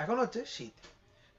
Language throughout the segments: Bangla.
এখন হচ্ছে শীত।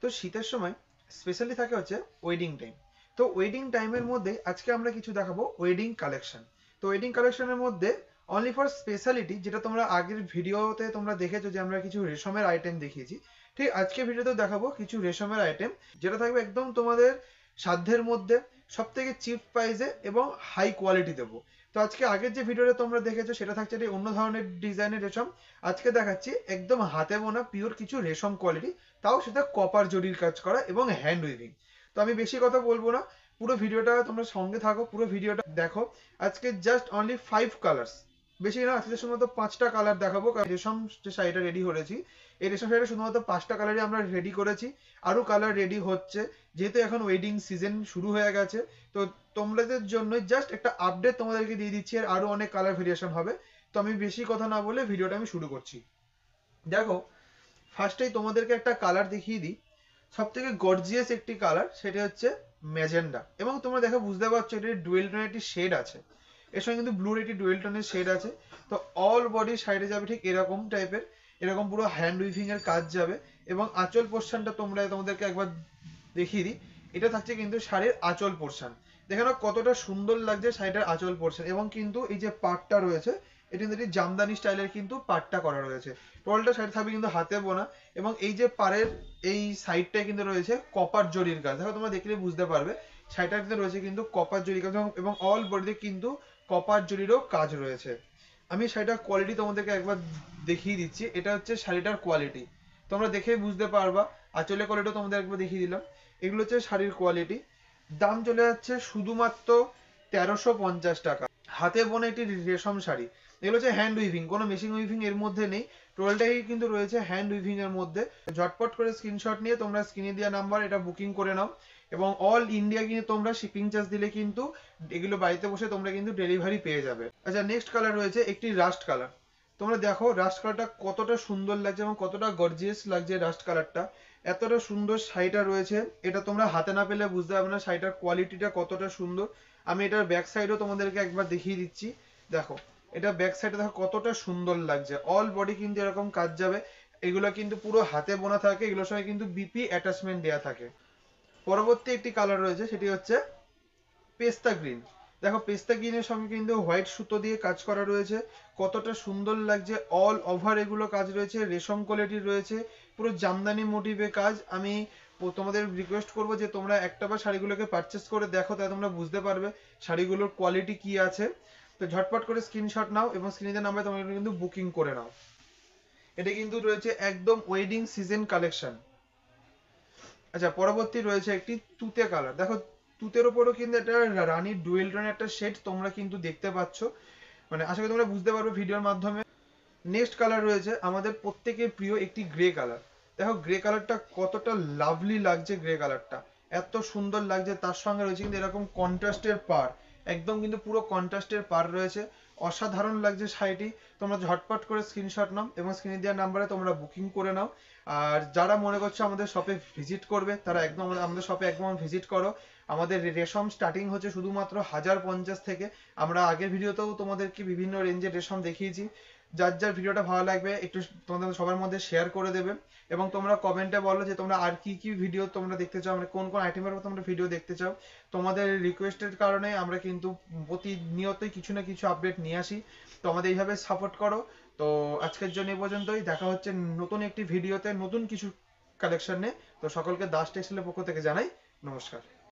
তো শীতের সময় স্পেশালি থাকে হচ্ছে ওয়েডিং টাইম। তো ওয়েডিং টাইমের মধ্যে আজকে আমরা কিছু দেখাবো ওয়েডিং কালেকশন। তো ওয়েডিং কালেকশনের মধ্যে অনলি ফর স্পেশালিটি, যেটা তোমরা আগের ভিডিওতে তোমরা দেখেছো যে আমরা কিছু রেশমের আইটেম দেখিয়েছি, ঠিক আজকে ভিডিওতে দেখাবো কিছু রেশমের আইটেম, যেটা থাকবে একদম তোমাদের সাধ্যের মধ্যে, সব থেকে চিপ প্রাইসে এবং হাই কোয়ালিটি দেবো। তো আজকে আগের যে ভিডিওটা তোমরা দেখেছো সেটা থাকছে একটা অন্য ধরনের ডিজাইনের রেশম। আজকে দেখাচ্ছি একদম হাতে বোনা পিওর কিছু রেশম কোয়ালিটি, তাও সেটা কপার জরির কাজ করা এবং হ্যান্ড উইভিং। তো আমি বেশি কথা বলবো না, পুরো ভিডিওটা তোমরা সঙ্গে থাকো, পুরো ভিডিওটা দেখো। আজকে জাস্ট অনলি 5 কালার্স, বেশি না, আজকে শুধুমাত্র 5টা কালার দেখাবো। রেশম যে শাড়িটা রেডি করেছি, এই রেশম শাড়িটা শুধুমাত্র 5টা কালারই আমরা রেডি করেছি, আরো কালার রেডি হচ্ছে, যেহেতু এখন ওয়েডিং সিজন শুরু হয়ে গেছে। তো তোমাদের জন্য জাস্ট একটা আপডেট তোমাদেরকে দিয়ে দিচ্ছি, আর আরো অনেক কালার ভেরিয়েশন হবে। তো আমি বেশি কথা না বলে ভিডিওটা আমি শুরু করছি। দেখো, ফার্স্টেই তোমাদেরকে একটা কালার দেখিয়ে দিই, সব থেকে গর্জিয়াস একটি কালার, সেটা হচ্ছে ম্যাজেন্ডা। এবং তোমরা দেখো বুঝতে পারছো এটা ডুয়েল টোনের একটি শেড আছে, এর সঙ্গে কিন্তু ব্লুর একটি ডুয়েল টোনের শেড আছে। তো অল বডি সাইডে যাবে ঠিক এরকম টাইপের, এরকম পুরো হ্যান্ড উইভিং এর কাজ যাবে। এবং আঁচল পোর্শনটা তোমাদেরকে একবার দেখিয়ে দিই, এটা থাকছে কিন্তু শাড়ির আঁচল পোর্শন। দেখে নাও কতটা সুন্দর লাগছে শাড়িটার আঁচল পোর্শন। এবং কিন্তু এই যে পাটটা রয়েছে, এটা কিন্তু জামদানি স্টাইলের কিন্তু পাটটা করা রয়েছে। টোটালটা শাড়ি থাকবে কিন্তু হাতে বোনা। এবং এই যে পাড়ের এই সাইডটায় কিন্তু রয়েছে কপার জরির কাজ, দেখো তোমরা দেখলে বুঝতে পারবে শাড়িটার কিন্তু রয়েছে কিন্তু কপার জরির কাজ, এবং অল বডিতে কিন্তু কপার জরিরও কাজ রয়েছে। আমি শাড়িটার কোয়ালিটি তোমাদেরকে একবার দেখিয়ে দিচ্ছি, এটা হচ্ছে শাড়িটার কোয়ালিটি, তোমরা দেখে বুঝতে পারবা। আঁচলের কোয়ালিটি তোমাদের একবার দেখিয়ে দিলাম, এগুলো হচ্ছে শাড়ির কোয়ালিটি। দাম চলে যাচ্ছে শুধুমাত্র 1350 টাকা। হাতে বোনা একটি রেশম শাড়ি, এগুলো হচ্ছে হ্যান্ড উইভিং, কোনো মেশিন উইভিং এর মধ্যে নেই, টোটালটাই কিন্তু রয়েছে হ্যান্ড উইভিং এর মধ্যে। ঝটপট করে স্ক্রিনশট নিয়ে তোমরা স্ক্রিনে দেওয়া নাম্বার এটা বুকিং করে নাও। এবং অল ইন্ডিয়া কিন্তু তোমরা শিপিং চার্জ দিলে কিন্তু এগুলো বাড়িতে বসে তোমরা কিন্তু ডেলিভারি পেয়ে যাবে। আচ্ছা, নেক্সট কালার রয়েছে একটি রাস্ট কালার। তোমরা দেখো রাস্ট কালারটা কতটা সুন্দর লাগছে এবং কতটা গর্জিয়াস লাগছে রাস্ট কালারটা। এতটা সুন্দর শাড়িটা রয়েছে, এটা তোমরা হাতে না পেলে বুঝতে পারবে না শাড়িটার কোয়ালিটিটা কতটা সুন্দর। আমি এটার ব্যাক সাইডও তোমাদেরকে একবার দেখিয়ে দিচ্ছি। দেখো, এটা ব্যাক সাইডে দেখো কতটা সুন্দর লাগছে, অল বডি কিন্তু এরকম কাজ যাবে। এগুলো কিন্তু পুরো হাতে বোনা থাকে, এগুলোর সঙ্গে কিন্তু বিপি অ্যাটাচমেন্ট দেওয়া থাকে। পরবর্তী একটি কালার রয়েছে, সেটি হচ্ছে পেস্তা গ্রিন। দেখো পেস্তা গ্রিনের সঙ্গে কিন্তু হোয়াইট সুতো দিয়ে কাজ করা রয়েছে, কতটা সুন্দর লাগছে। অল ওভার এগুলো কাজ রয়েছে, রেশম কোয়ালিটির রয়েছে, পুরো জামদানি মোটিভে কাজ। আমি তোমাদের রিকোয়েস্ট করবো যে তোমরা একটা বার শাড়িগুলোকে পারচেস করে দেখো, তাহলে তোমরা বুঝতে পারবে শাড়িগুলোর কোয়ালিটি কি আছে। তো ঝটপট করে স্ক্রিনশট নাও এবং স্ক্রিনের নাম্বারে তোমরা কিন্তু বুকিং করে নাও। এটা কিন্তু রয়েছে একদম ওয়েডিং সিজন কালেকশন। আচ্ছা, পরবর্তী রয়েছে একটি তুতে কালার। দেখো তুতের ওপরও কিন্তু একটা রানীর ডুয়েল টোনের একটা শেড তোমরা কিন্তু দেখতে পাচ্ছ, মানে আশা করি তোমরা বুঝতে পারবে ভিডিওর মাধ্যমে। নেক্সট কালার রয়েছে আমাদের প্রত্যেকের প্রিয় একটি গ্রে কালার। দেখো গ্রে কালারটা কতটা লাভলি লাগছে, গ্রে কালারটা এত সুন্দর লাগছে। তার সঙ্গে রয়েছে কিন্তু এরকম কন্ট্রাস্টের পার, একদম কিন্তু পুরো কন্ট্রাস্টের পার রয়েছে, অসাধারণ লাগছে শাড়িটি। তোমরা ঝটপট করে স্ক্রিনশট নাও এবং স্ক্রিনে দেওয়া নাম্বারে তোমরা বুকিং করে নাও। আর যারা মনে করছো আমাদের শপে ভিজিট করবে, তারা একদম আমাদের শপে একদম ভিজিট করো। আমাদের রেশম স্টার্টিং হচ্ছে শুধুমাত্র 1050 থেকে। আমরা আগের ভিডিওতেও তোমাদেরকে বিভিন্ন রেঞ্জের রেশম দেখিয়েছি। যার যার ভিডিওটা ভালো লাগবে একটু তোমাদের সবার মধ্যে শেয়ার করে দেবে। এবং তোমরা কমেন্টে বলো যে তোমরা আর কি কি ভিডিও তোমরা দেখতে চাও, মানে কোন কোন আইটেমের উপর তোমরা ভিডিও দেখতে চাও। তোমাদের রিকোয়েস্টের কারণে আমরা কিন্তু প্রতিনিয়তই কিছু না কিছু আপডেট নিয়ে আসি। তো আমাদের এইভাবে সাপোর্ট করো। তো আজকের জন্য এই পর্যন্তই, দেখা হচ্ছে নতুন একটি ভিডিওতে নতুন কিছু কালেকশন নিয়ে। তো সকলকে দাস টেক্সটাইলের পক্ষ থেকে জানাই নমস্কার।